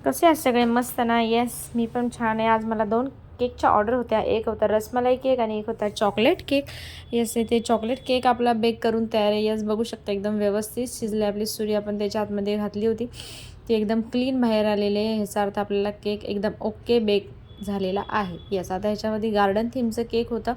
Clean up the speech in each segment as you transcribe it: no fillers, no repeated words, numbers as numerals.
कसे आहेत सगळे? मस्त ना? येस, मी पण छान आहे. आज मला 2 केकच्या ऑर्डर होत्या. एक होता रसमलाई केक आणि एक होता चॉकलेट केक. येस, ते चॉकलेट केक आपला बेक करून तयार आहे. येस, बघू शकता एकदम व्यवस्थित शिजली आपली सुरी आपण त्याच्या आतमध्ये घातली होती. ती एकदम क्लीन बाहेर आलेली आहे. ह्याचा अर्थ आपल्याला केक एकदम ओके बेक झालेला आहे. येस, आता ह्याच्यामध्ये गार्डन थीमचं केक होता.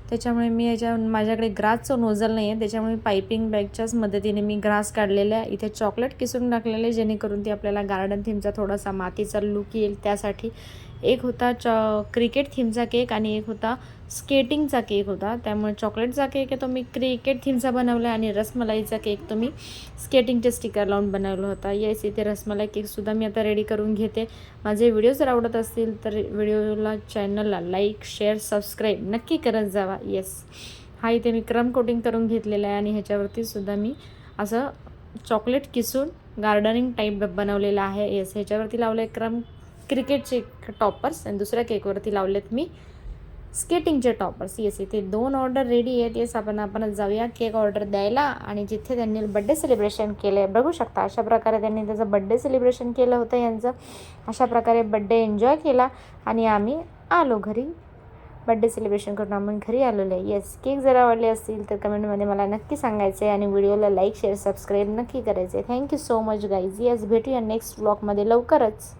त्याच्यामुळे मी माझ्याकडे ग्रासचं नोझल नाही आहे, त्याच्यामुळे पायपिंग बॅगच्याच मदतीने मी ग्रास काढलेला आहे. इथे चॉकलेट किसून टाकलेले आहे, जेणेकरून ती आपल्याला गार्डन थीमचा थोडासा मातीचा लुक येईल त्यासाठी. एक होता क्रिकेट थीमचा केक आणि एक होता स्केटिंगचा केक होता. त्यामुळे चॉकलेटचा केक आहे तो मी क्रिकेट थीमचा बनवला आणि रसमलाईचा केक तो मी स्केटिंगचे स्टिकर लावून बनवला होता. येस, इथे रसमलाई केकसुद्धा मी आता रेडी करून घेते. माझे व्हिडिओ जर आवडत असतील तर व्हिडिओला चॅनलला लाईक शेअर सबस्क्राईब नक्की करत जावा. येस, हा इथे मी क्रम कोटिंग करून घेतलेला आहे आणि ह्याच्यावरती सुद्धा मी असं चॉकलेट किसून गार्डनिंग टाईप बनवलेलं आहे. येस, ह्याच्यावरती लावलं आहे क्रिकेटचे टॉपर्स आणि दुसऱ्या केकवरती लावलेत मी स्केटिंगचे टॉपर्स. येस, इथे 2 ऑर्डर रेडी आहेत. येस, आपण जाऊया केक ऑर्डर द्यायला आणि जिथे त्यांनी बड्डे सेलिब्रेशन केलं आहे बघू शकता. अशा प्रकारे त्यांनी त्याचं बड्डे सेलिब्रेशन केलं होतं यांचं. अशा प्रकारे बड्डे एन्जॉय केला आणि आम्ही आलो घरी. बड्डे सेलिब्रेशन करून आम्ही घरी आलेलो आहे. येस, केक जर आवडले असतील तर कमेंटमध्ये मला नक्की सांगायचं आहे आणि व्हिडिओला लाईक शेअर सबस्क्राईब नक्की करायचं आहे. Thank you so much guys. Yes, भेटूया नेक्स्ट व्लॉगमध्ये लवकरच.